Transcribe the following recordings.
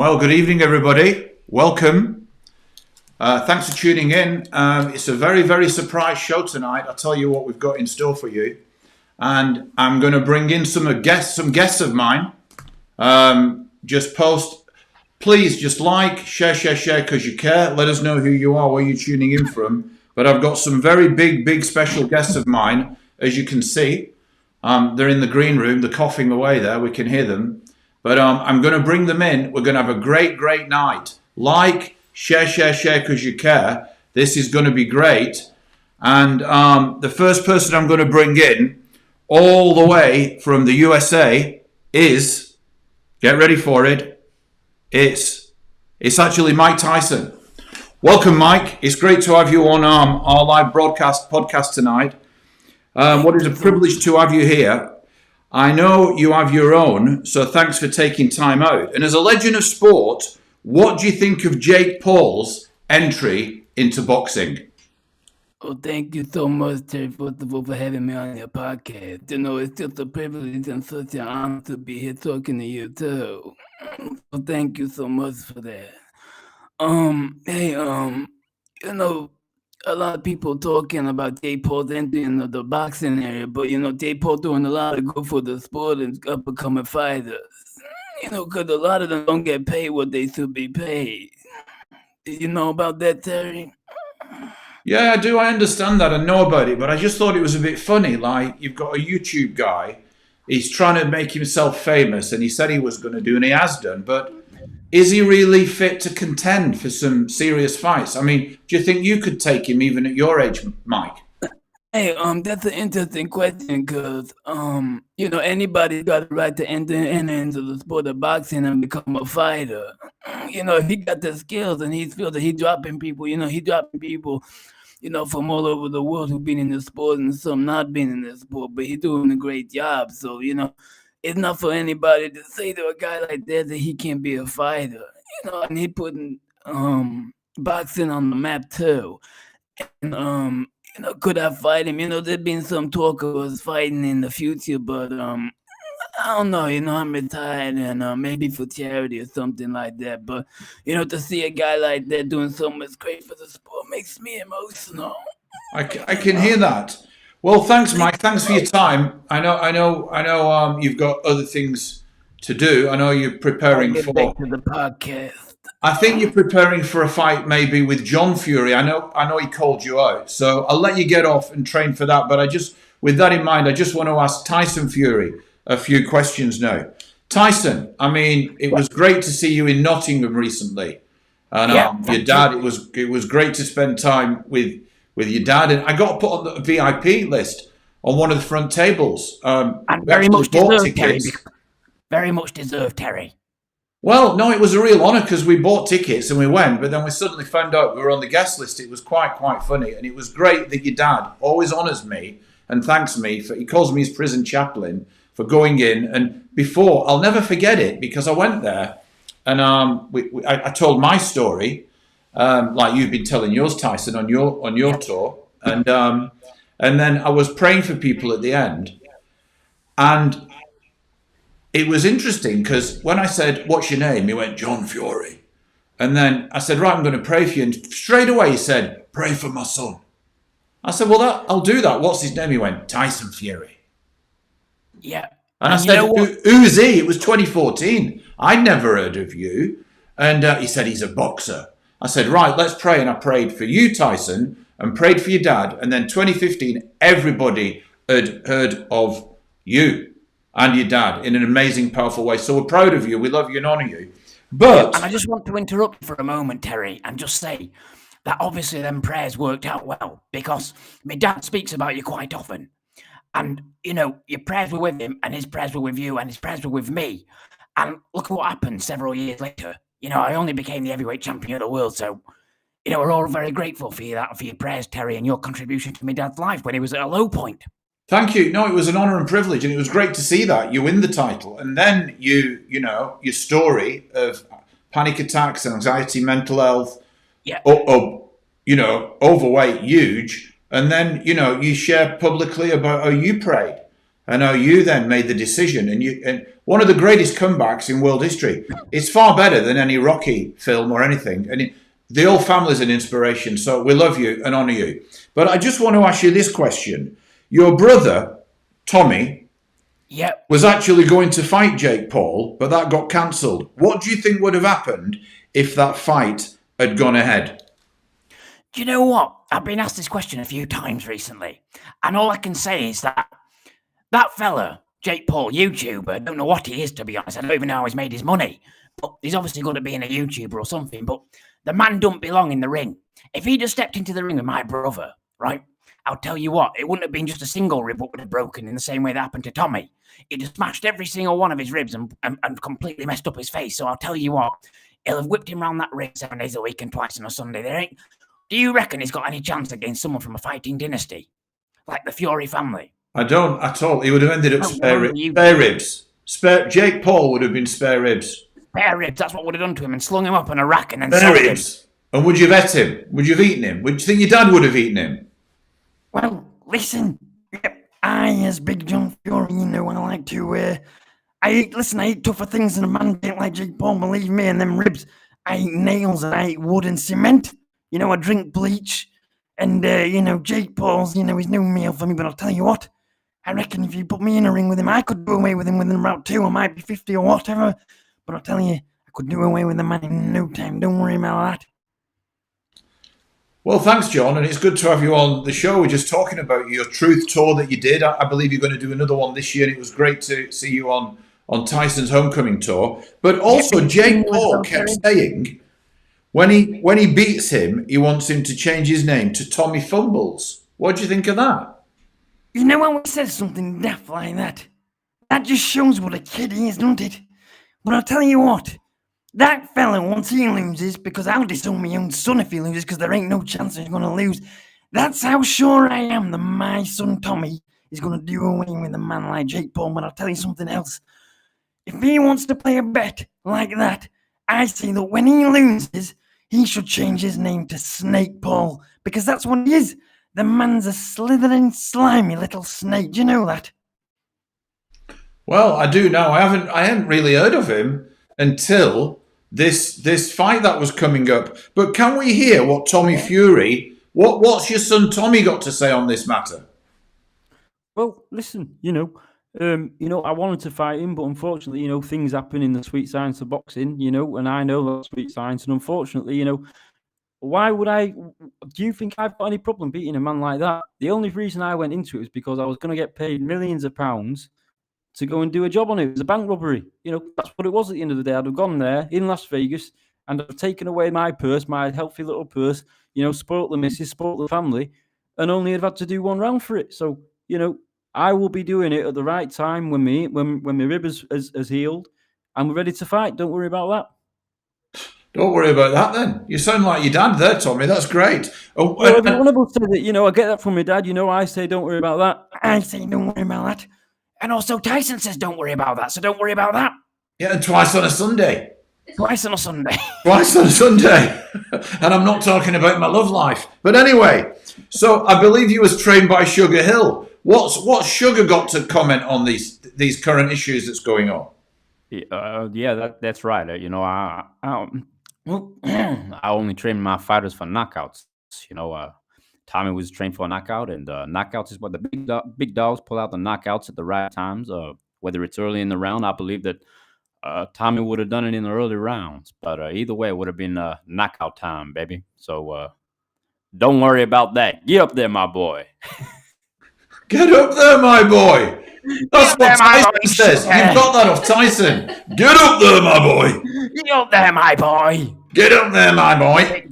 Well, good evening, everybody. Welcome. Thanks for tuning in. It's a very, very surprise show tonight. I'll tell you what we've got in store for you. And I'm going to bring in some guests of mine. Please just like, share, because you care. Let us know who you are, where you're tuning in from. But I've got some very big special guests of mine, as you can see. They're in the green room. They're coughing away there. We can hear them. But I'm going to bring them in. We're going to have a great night. Like, share, because you care. This is going to be great. And the first person I'm going to bring in, all the way from the USA, is, get ready for it, it's actually Mike Tyson. Welcome, Mike. It's great to have you on our live podcast tonight. What is a privilege to have you here. I know you have your own, so thanks for taking time out. And as a legend of sport, what do you think of Jake Paul's entry into boxing? Well, thank you so much, Terry, first of all, for having me on your podcast. You know, it's just a privilege and such an honor to be here talking to you, too. So thank you so much for that. You know, a lot of people talking about Jake Paul's entry into the boxing area, but, you know, Jake Paul doing a lot of good for the sport and up-and-coming fighters. You know, because a lot of them don't get paid what they should be paid. Did you know about that, Terry? Yeah, I do. I understand that. I know about it, but I just thought it was a bit funny. Like, you've got a YouTube guy, he's trying to make himself famous, and he said he was going to do, and he has done, but is he really fit to contend for some serious fights? I mean, do you think you could take him even at your age, Mike? Hey, that's an interesting question because, you know, anybody's got the right to enter into the sport of boxing and become a fighter. You know, if he got the skills and he feels that he's dropping people, you know, from all over the world who've been in the sport and some not been in the sport, but he's doing a great job. So, you know, it's not for anybody to say to a guy like that he can't be a fighter. You know, and he putting boxing on the map too. And you know, could I fight him? You know, there's been some talk of us fighting in the future, but I don't know. You know, I'm retired and maybe for charity or something like that. But you know, to see a guy like that doing so much great for the sport makes me emotional. I can hear that. Well, thanks, Mike. Thanks for your time. I know. You've got other things to do. I know you're preparing for back to the podcast. I think you're preparing for a fight maybe with John Fury. I know he called you out, so I'll let you get off and train for that. But with that in mind, I just want to ask Tyson Fury a few questions now. Tyson, I mean, it was great to see you in Nottingham recently, and your dad. It was great to spend time with your dad, and I got put on the VIP list on one of the front tables. And very much deserved, Terry. Very much deserved, Terry. Well, no, it was a real honour because we bought tickets and we went, but then we suddenly found out we were on the guest list. It was quite funny, and it was great that your dad always honours me and thanks me he calls me his prison chaplain for going in. And before, I'll never forget it because I went there and I told my story, like you've been telling yours, Tyson, on your tour, and then I was praying for people at the end, and it was interesting because when I said, "What's your name?" he went, "John Fury." And then I said, "Right, I'm going to pray for you." And straight away he said, "Pray for my son." I said, "Well, I'll do that. What's his name?" He went, "Tyson Fury." Yeah. And I said, "Who's he?" It was 2014. I'd never heard of you. And he said, "He's a boxer." I said, "Right, let's pray." And I prayed for you, Tyson, and prayed for your dad. And then 2015, everybody had heard of you and your dad in an amazing, powerful way. So we're proud of you. We love you and honour you. But and I just want to interrupt for a moment, Terry, and just say that obviously them prayers worked out well because my dad speaks about you quite often. And, you know, your prayers were with him and his prayers were with you and his prayers were with me. And look what happened several years later. You know, I only became the heavyweight champion of the world. So, you know, we're all very grateful for you, for your prayers, Terry, and your contribution to my dad's life when he was at a low point. Thank you. No, it was an honour and privilege, and it was great to see that you win the title, and then you know, your story of panic attacks, anxiety, mental health, you know, overweight, huge, and then you know you share publicly about how you prayed, and how you then made the decision. And one of the greatest comebacks in world history. It's far better than any Rocky film or anything. And the whole family's an inspiration. So we love you and honour you. But I just want to ask you this question. Your brother, Tommy, was actually going to fight Jake Paul, but that got cancelled. What do you think would have happened if that fight had gone ahead? Do you know what? I've been asked this question a few times recently, and all I can say is that fella, Jake Paul, YouTuber, I don't know what he is, to be honest. I don't even know how he's made his money, but he's obviously going to be a YouTuber or something, but the man don't belong in the ring. If he'd have stepped into the ring with my brother, right, I'll tell you what, it wouldn't have been just a single rib that would have broken in the same way that happened to Tommy. He'd have smashed every single one of his ribs and completely messed up his face. So I'll tell you what, he'll have whipped him around that ring 7 days a week and twice on a Sunday. Do you reckon he's got any chance against someone from a fighting dynasty? Like the Fury family? I don't at all. He would have ended up spare ribs. Jake Paul would have been spare ribs. Spare ribs, that's what would have done to him, and slung him up in a rack and then spare ribs. Him. And would you have ate him? Would you have eaten him? Would you think your dad would have eaten him? Well, listen, I, as Big John Fury, I like to, I eat tougher things than a man like Jake Paul, believe me, and them ribs. I eat nails and I eat wood and cement. I drink bleach. And, Jake Paul's, he's no meal for me, but I'll tell you what, I reckon if you put me in a ring with him, I could do away with him within about 2, I might be 50 or whatever, but I'll tell you, I could do away with the man in no time, don't worry about that. Well, thanks, John, and it's good to have you on the show. We're just talking about your Truth Tour that you did. I believe you're going to do another one this year, and it was great to see you on Tyson's Homecoming Tour. But also, Jake Paul kept saying when he beats him, he wants him to change his name to Tommy Fumbles. What do you think of that? When we said something daft like that, that just shows what a kid he is, doesn't it? But I'll tell you what, that fella, once he loses, because I'll disown my own son if he loses, because there ain't no chance he's going to lose. That's how sure I am that my son Tommy is going to do away with a man like Jake Paul. But I'll tell you something else. If he wants to play a bet like that, I say that when he loses, he should change his name to Snake Paul, because that's what he is. The man's a slithering, slimy little snake. Do you know that? Well, I do now. I hadn't really heard of him until this fight that was coming up. But can we hear what Tommy Fury, what's your son Tommy got to say on this matter? Well, listen, I wanted to fight him, but unfortunately, things happen in the sweet science of boxing, and I know that sweet science, and unfortunately, why would I? Do you think I've got any problem beating a man like that? The only reason I went into it was because I was going to get paid millions of pounds to go and do a job on it. It was a bank robbery. That's what it was at the end of the day. I'd have gone there in Las Vegas and I've taken away my purse, my healthy little purse, spoilt the missus, spoilt the family, and only have had to do 1 round for it. So, I will be doing it at the right time when my rib has healed and we're ready to fight. Don't worry about that. Don't worry about that then. You sound like your dad there, Tommy. That's great. Oh, well, every one of us said that, I get that from my dad. I say don't worry about that. I say don't worry about that. And also Tyson says don't worry about that, so don't worry about that. Yeah, and twice on a Sunday. Twice on a Sunday. Twice on a Sunday. And I'm not talking about my love life. But anyway, so I believe you was trained by Sugar Hill. What's Sugar got to comment on these current issues that's going on? That's right. I only train my fighters for knockouts. Tommy was trained for a knockout, and knockouts is what the big dogs pull out the knockouts at the right times. Whether it's early in the round, I believe that Tommy would have done it in the early rounds. But either way, it would have been knockout time, baby. So don't worry about that. Get up there, my boy. Get up there, my boy. That's what Tyson says. You've got that off Tyson. Get up there, my boy. Get up there, my boy. Get up there, my boy.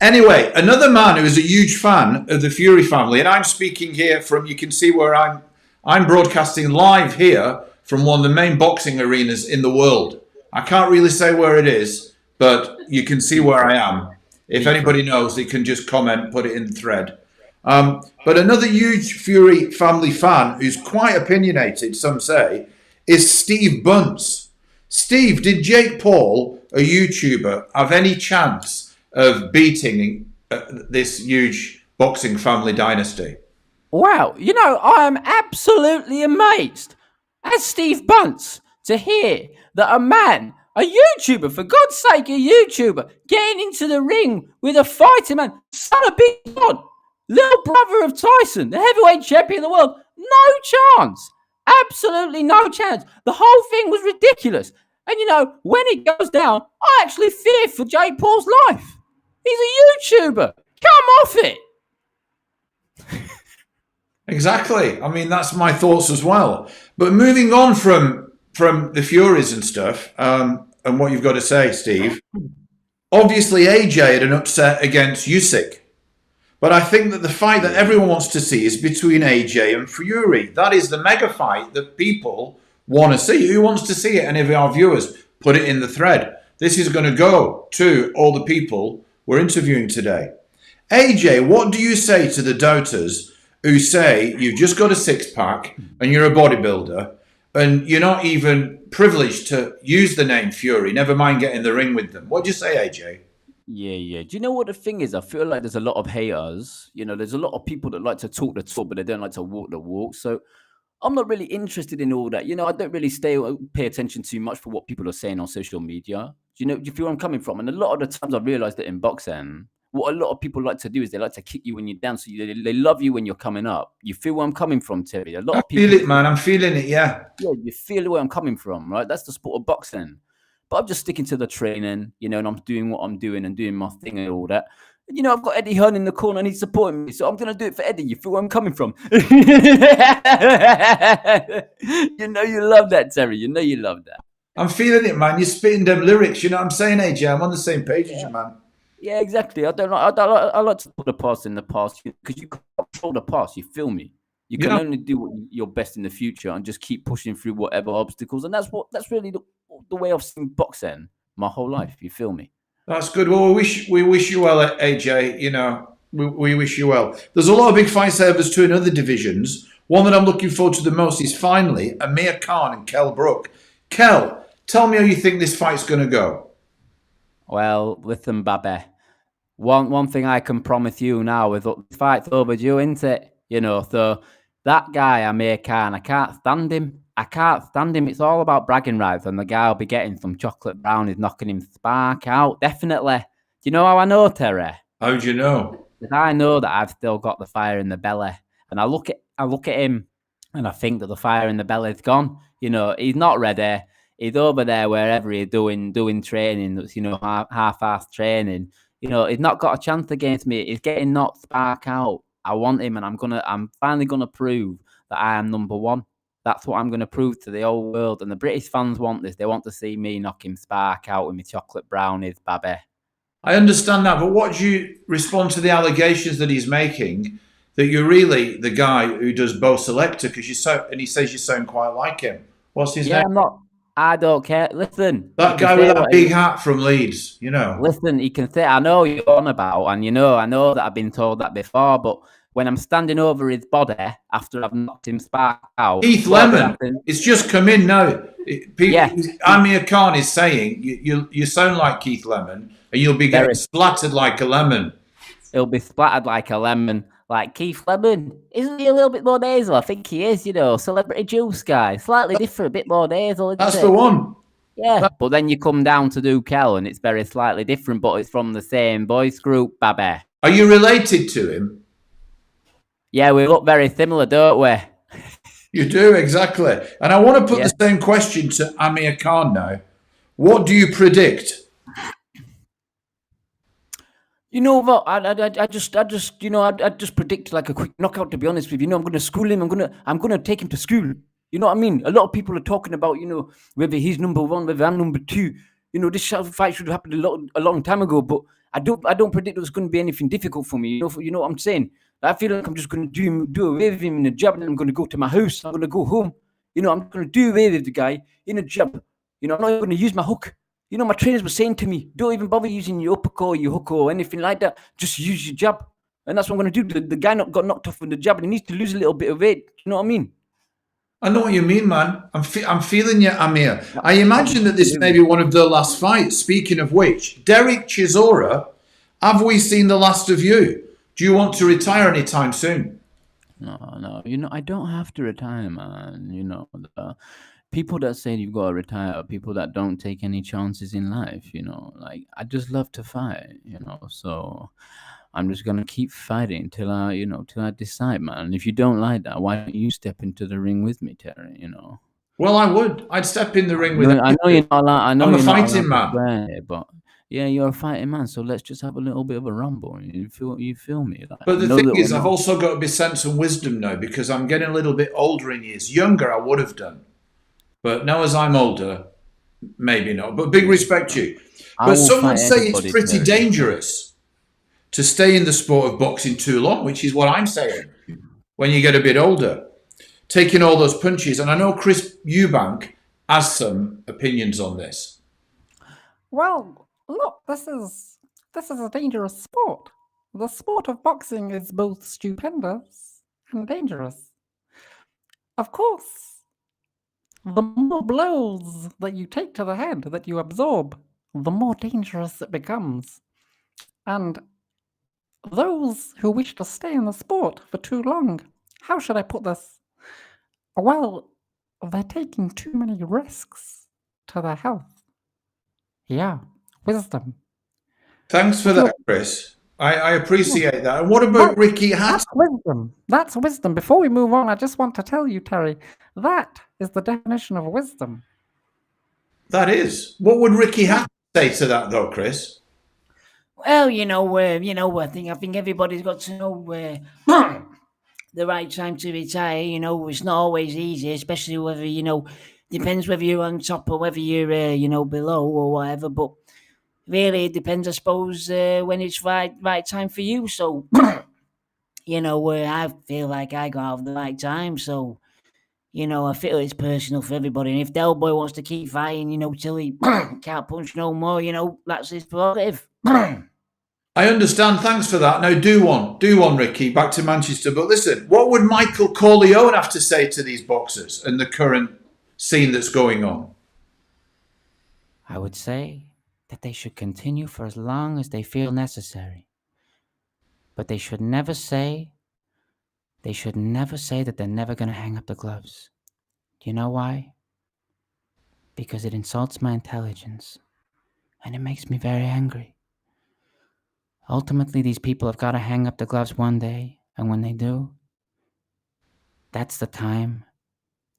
Anyway, another man who is a huge fan of the Fury family, and I'm speaking here from, you can see where I'm broadcasting live here from one of the main boxing arenas in the world. I can't really say where it is, but you can see where I am. If anybody knows, they can just comment, put it in the thread. But another huge Fury family fan who's quite opinionated, some say, is Steve Bunce. Steve, did Jake Paul, a YouTuber, have any chance of beating this huge boxing family dynasty? Wow, you know, I am absolutely amazed, as Steve Bunce, to hear that a man, a YouTuber, for God's sake, a YouTuber, getting into the ring with a fighting man, son of Big God, little brother of Tyson, the heavyweight champion of the world. No chance. Absolutely no chance. The whole thing was ridiculous. And you know, when it goes down, I actually fear for Jake Paul's life. He's a YouTuber. Come off it. Exactly. I mean, that's my thoughts as well. But moving on from the Furies and stuff, and what you've got to say, Steve. Obviously, AJ had an upset against Usyk, but I think that the fight that everyone wants to see is between AJ and Fury. That is the mega fight that people want to see. Who wants to see it? Any of our viewers, put it in the thread. This is going to go to all the people we're interviewing today. AJ, what do you say to the doubters who say you've just got a six-pack and you're a bodybuilder and you're not even privileged to use the name Fury, never mind getting in the ring with them? What do you say, AJ? Yeah. Do you know what the thing is? I feel like there's a lot of haters. You know, there's a lot of people that like to talk the talk, but they don't like to walk the walk. So I'm not really interested in all that. You know, I don't really pay attention too much for what people are saying on social media. Do you feel where I'm coming from? And a lot of the times I've realized that in boxing, what a lot of people like to do is they like to kick you when you're down. So they love you when you're coming up. You feel where I'm coming from, Terry? A lot of people feel it, man. I'm feeling it, yeah. Yeah, you feel where I'm coming from, right? That's the sport of boxing. But I'm just sticking to the training, you know, and I'm doing what I'm doing and doing my thing and all that. And, you know, I've got Eddie Hearn in the corner and he's supporting me. So I'm going to do it for Eddie. You feel where I'm coming from? You know you love that, Terry. You know you love that. I'm feeling it, man. You're spitting them lyrics. You know what I'm saying, AJ? I'm on the same page as you, man. Yeah, exactly. I like to put the past in the past because you can't control the past. You feel me? You can only do your best in the future and just keep pushing through whatever obstacles. And that's really the way I've seen boxing my whole life. You feel me? That's good. Well, we wish you well, AJ. You know, we wish you well. There's a lot of big fights there too in other divisions. One that I'm looking forward to the most is finally Amir Khan and Kell Brook. Kell, tell me how you think this fight's going to go. Well, listen, Babby. One thing I can promise you now is that the fight's overdue, isn't it? You know, so that guy, Amir Khan, I can't stand him. It's all about bragging rights, and the guy will be getting some chocolate brownies, knocking him spark out. Definitely. Do you know how I know, Terry? How do you know? Because I know that I've still got the fire in the belly, and I look at him, and I think that the fire in the belly's gone. You know, he's not ready. He's over there wherever he's doing training. That's, you know, half-assed training. You know, he's not got a chance against me. He's getting knocked spark out. I want him, and I'm finally gonna prove that I am number one. That's what I'm gonna prove to the whole world. And the British fans want this. They want to see me knock him spark out with my chocolate brownies, Babby. I understand that, but what do you respond to the allegations that he's making that you're really the guy who does Bo Selector? Because he says you sound quite like him. What's his name? I don't care. Listen. That guy with that big hat from Leeds, you know. Listen, he can say, I know you're on about, and I know that I've been told that before, but when I'm standing over his body after I've knocked him spark out. Keith Lemon, it's just come in now. Amir Khan is saying you sound like Keith Lemon, and you'll be getting splattered like a lemon. He'll be splattered like a lemon. Like Keith Lemon, isn't he a little bit more nasal? I think he is, you know, celebrity juice guy. Slightly different, a bit more nasal. That's the one. Yeah, but then you come down to do Kell, and it's very slightly different, but it's from the same voice group, Babby. Are you related to him? Yeah, we look very similar, don't we? You do, exactly. And I want to put the same question to Amir Khan now. What do you predict? You know what? I just predict like a quick knockout. To be honest with you, I'm going to school him. I'm gonna take him to school. You know what I mean? A lot of people are talking about, whether he's number one, whether I'm number two. You know, this fight should have happened a long time ago. But I don't predict there's going to be anything difficult for me. You know what I'm saying? I feel like I'm just going to do away with him in a jab, and then I'm going to go to my house. I'm going to go home. I'm going to do away with the guy in a jab. I'm not going to use my hook. My trainers were saying to me, don't even bother using your uppercut, your hook, or anything like that. Just use your jab. And that's what I'm going to do. The guy got knocked off with the jab, and he needs to lose a little bit of weight. You know what I mean? I know what you mean, man. I'm feeling you, Amir. I imagine that this may be one of their last fights. Speaking of which, Derek Chisora, have we seen the last of you? Do you want to retire anytime soon? No. I don't have to retire, man. The people that say you've got to retire are people that don't take any chances in life. Like I just love to fight. So I'm just gonna keep fighting till I decide, man. If you don't like that, why don't you step into the ring with me, Terry? Well, I would. I'd step in the ring with I know you're not allowed. I know I'm a you're not fighting allowed to man. swear here, but yeah, you're a fighting man. So let's just have a little bit of a rumble. You feel me? Like, But the know thing that is, we're I've not- also got to be sense and wisdom now because I'm getting a little bit older in years. Younger, I would have done. But now as I'm older, maybe not. But big respect to you. I But will some would fight say it's anybody, pretty Terry. dangerous to stay in the sport of boxing too long, which is what I'm saying. When you get a bit older, taking all those punches. And I know Chris Eubank has some opinions on this. Well, look, this is a dangerous sport. The sport of boxing is both stupendous and dangerous. Of course, the more blows that you take to the head, that you absorb, the more dangerous it becomes. And those who wish to stay in the sport for too long, how should I put this? Well, they're taking too many risks to their health. Yeah, wisdom. Thanks for that, Chris. I appreciate that. And what about Ricky Hatton? That's wisdom. That's wisdom. Before we move on, I just want to tell you, Terry, that is the definition of wisdom. That is. What would Ricky Hatton say to that, though, Chris? Well, I think everybody's got to know the right time to retire. It's not always easy, especially whether depends whether you're on top or whether you're below or whatever. But really, it depends, I suppose, when it's right time for you. So, I feel like I got off the right time. So, I feel it's personal for everybody. And if Del Boy wants to keep fighting, till he can't punch no more, that's his prerogative. I understand. Thanks for that. Now, do one, Ricky. Back to Manchester. But listen, what would Michael Corleone have to say to these boxers and the current scene that's going on? I would say that they should continue for as long as they feel necessary. But they should never say that they're never going to hang up the gloves. Do you know why? Because it insults my intelligence. And it makes me very angry. Ultimately, these people have got to hang up the gloves one day. And when they do, that's the time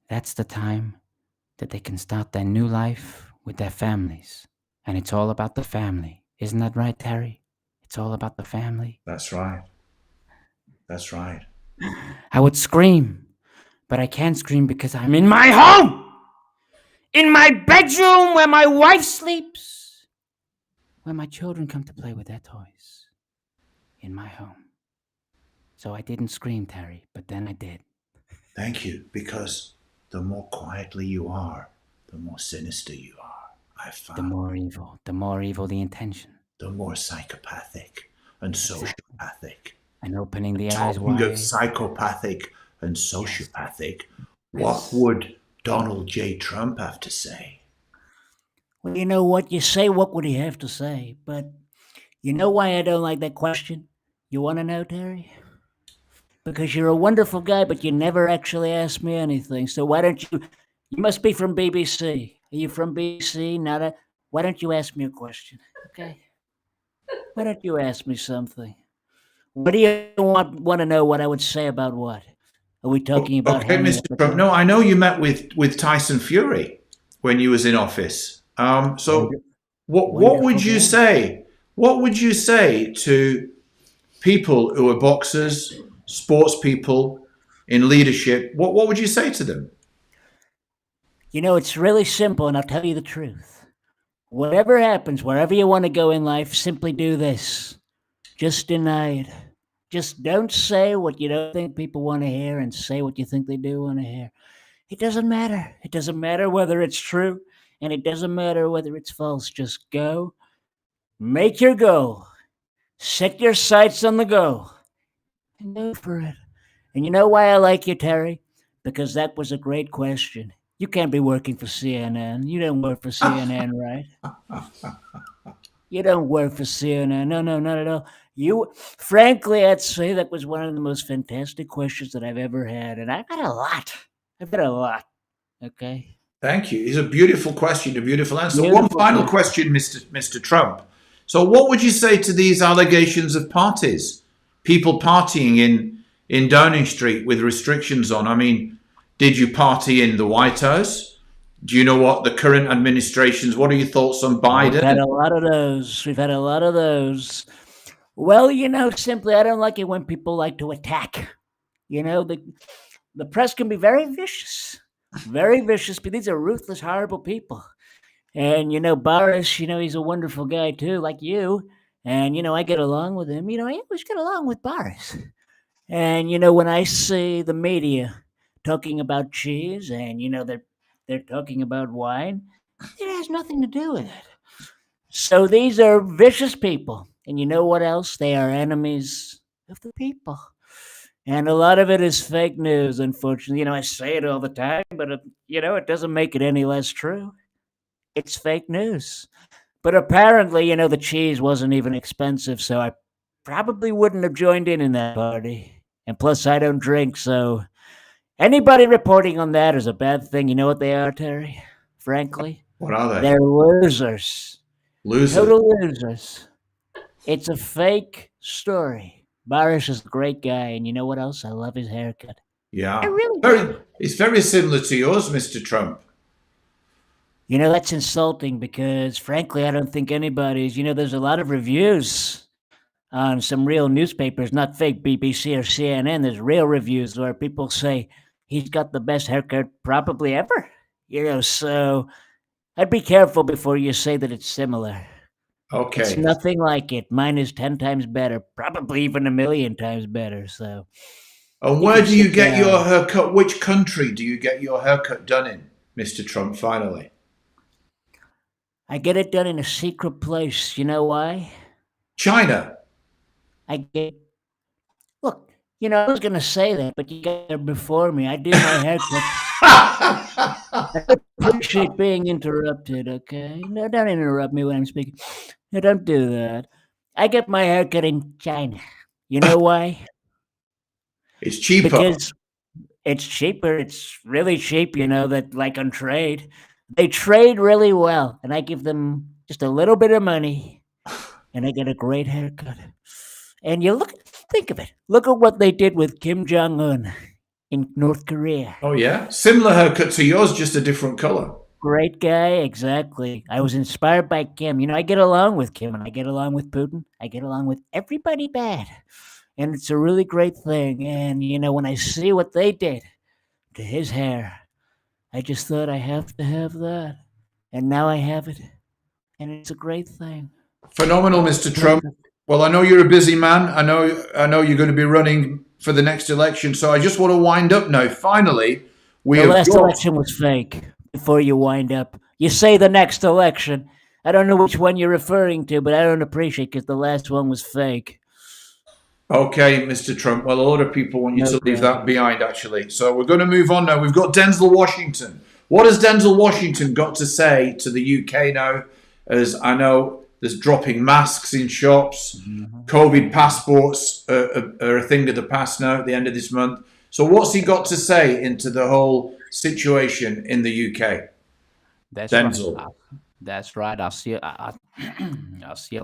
that they can start their new life with their families. And it's all about the family. Isn't that right, Terry? It's all about the family. That's right. That's right. I would scream, but I can't scream because I'm in my home! In my bedroom where my wife sleeps, where my children come to play with their toys. In my home. So I didn't scream, Terry, but then I did. Thank you, because the more quietly you are, the more sinister you are. I've found. The more evil the intention. The more psychopathic and sociopathic. And opening the eyes Talking wide. of psychopathic and sociopathic, what would Donald J. Trump have to say? Well, you know what? You say what would he have to say, but you know why I don't like that question? You want to know, Terry? Because you're a wonderful guy, but you never actually asked me anything. So why don't you? You must be from BBC. Are you from BBC? Why don't you ask me a question? Okay. Why don't you ask me something? What do you want to know? What I would say about what? Are we talking about? Okay, Mr. Trump. No, I know you met with Tyson Fury when you was in office. What would you say? What would you say to people who are boxers, sports people in leadership? What would you say to them? It's really simple, and I'll tell you the truth. Whatever happens, wherever you want to go in life, simply do this. Just deny it. Just don't say what you don't think people want to hear and say what you think they do want to hear. It doesn't matter. It doesn't matter whether it's true, and it doesn't matter whether it's false. Just go. Make your goal. Set your sights on the goal. And go for it. And you know why I like you, Terry? Because that was a great question. You can't be working for CNN. You don't work for CNN, right? You don't work for CNN. No, not at all. Frankly, I'd say that was one of the most fantastic questions that I've ever had, and I've had a lot. Okay. Thank you. It's a beautiful question, a beautiful answer. One Beautiful final question. question, Mr. Trump. So, what would you say to these allegations of parties, people partying in Downing Street with restrictions on? I mean, did you party in the White House? Do you know what the current administration's? What are your thoughts on Biden? We've had a lot of those. We've had a lot of those. Well, simply I don't like it when people like to attack. The press can be very vicious, but these are ruthless, horrible people. And Boris, he's a wonderful guy too, like you. And I get along with him. I always get along with Boris. And when I see the media talking about cheese, and they're talking about wine, it has nothing to do with it. So these are vicious people. And you know what else? They are enemies of the people. And a lot of it is fake news, unfortunately. I say it all the time, but it doesn't make it any less true. It's fake news. But apparently, the cheese wasn't even expensive, so I probably wouldn't have joined in that party. And plus, I don't drink, so anybody reporting on that is a bad thing. You know what they are, Terry? Frankly, What are they? they're losers. Losers. Total losers. It's a fake story. Boris is a great guy, and you know what else? I love his haircut. Yeah. I really do. It's very similar to yours, Mr. Trump. That's insulting because, frankly, I don't think anybody's. There's a lot of reviews on some real newspapers, not fake BBC or CNN. There's real reviews where people say he's got the best haircut probably ever. So I'd be careful before you say that it's similar. Okay. It's nothing like it. Mine is 10 times better, probably even 1,000,000 times better. So. And where do you get your haircut? Which country do you get your haircut done in, Mr. Trump, finally? I get it done in a secret place. You know why? China. Look, I was going to say that, but you got there before me. I do my haircut. I appreciate being interrupted, okay? No, don't interrupt me when I'm speaking. No, don't do that. I get my haircut in China. You know why? It's cheaper. Because it's cheaper. It's really cheap, that like on trade. They trade really well, and I give them just a little bit of money, and I get a great haircut. And think of it. Look at what they did with Kim Jong-un in North Korea. Oh, yeah? Similar haircut to yours, just a different color. Great guy, exactly. I was inspired by Kim. I get along with Kim, and I get along with Putin. I get along with everybody bad. And it's a really great thing. And, when I see what they did to his hair, I just thought I have to have that. And now I have it. And it's a great thing. Phenomenal, Mr. Trump. Well, I know you're a busy man. I know you're going to be running for the next election. So I just want to wind up now. Finally, the last election was fake. Before you wind up, you say the next election. I don't know which one you're referring to, but I don't appreciate it because the last one was fake. Okay, Mr. Trump. Well, a lot of people want you to leave that behind, actually. So we're going to move on now. We've got Denzel Washington. What has Denzel Washington got to say to the UK now? As I know, there's dropping masks in shops. COVID passports are a thing of the past now at the end of this month. So what's he got to say into the whole situation in the UK? That's Denzel. Right. That's right. I see a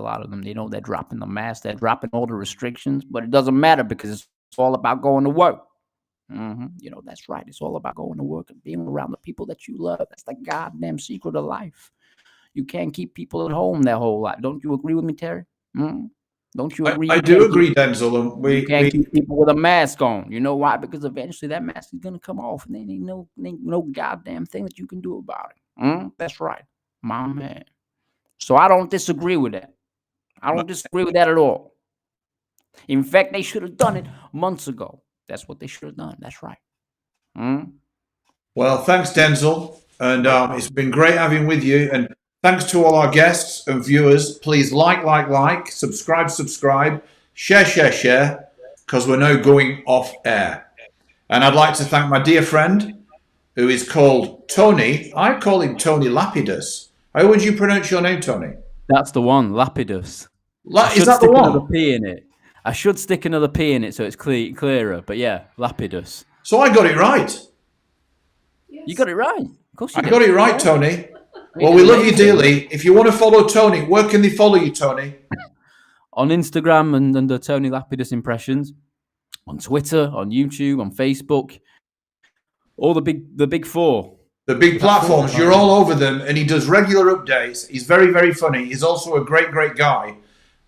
lot of them. They're dropping the mask. They're dropping all the restrictions, but it doesn't matter because it's all about going to work. That's right. It's all about going to work and being around the people that you love. That's the goddamn secret of life. You can't keep people at home their whole life. Don't you agree with me, Terry? Don't you agree? I do agree, Denzel. And you can't keep people with a mask on. You know why? Because eventually that mask is going to come off, and there ain't no goddamn thing that you can do about it. That's right, my man. So I don't disagree with that. I don't disagree with that at all. In fact, they should have done it months ago. That's what they should have done. That's right. Well, thanks, Denzel. And it's been great having with you. And thanks to all our guests and viewers. Please like, subscribe, share, because we're now going off air. And I'd like to thank my dear friend, who is called Tony. I call him Tony Lapidus. How would you pronounce your name, Tony? That's the one, Lapidus. I Is should that the stick another one? P in it. I should stick another P in it so it's clearer. But yeah, Lapidus. So I got it right. You got it right. Of course you I did. got it right, Tony. Well, we love you dearly. If you want to follow Tony, where can they follow you, Tony? On Instagram and under Tony Lapidus Impressions. On Twitter, on YouTube, on Facebook. All the big four. The big platforms, you're all over them, and he does regular updates. He's very, very funny. He's also a great, great guy.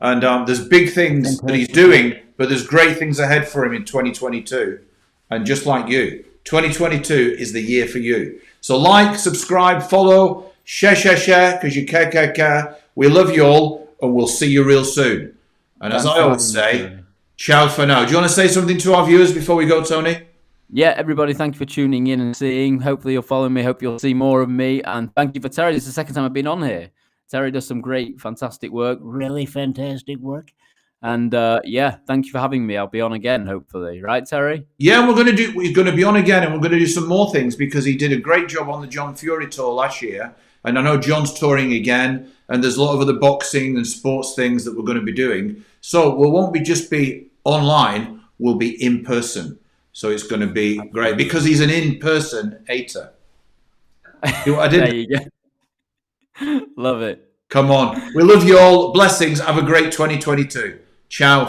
And there's big things that he's doing, but there's great things ahead for him in 2022. And just like you, 2022 is the year for you. So like, subscribe, follow, share, because you care. We love you all, and we'll see you real soon. And as I always say, ciao for now. Do you want to say something to our viewers before we go, Tony? Yeah, everybody, thank you for tuning in and seeing. Hopefully you'll follow me. Hope you'll see more of me. And thank you for Terry. This is the second time I've been on here. Terry does some great, fantastic work. Really fantastic work. And yeah, thank you for having me. I'll be on again, hopefully. Right, Terry? Yeah, we're going to be on again, and we're going to do some more things because he did a great job on the John Fury tour last year. And I know John's touring again, and there's a lot of other boxing and sports things that we're going to be doing. So we won't just be online, we'll be in person. So it's going to be great because he's an in-person hater. See what I did? There you go. Love it. Come on. We love you all. Blessings. Have a great 2022. Ciao.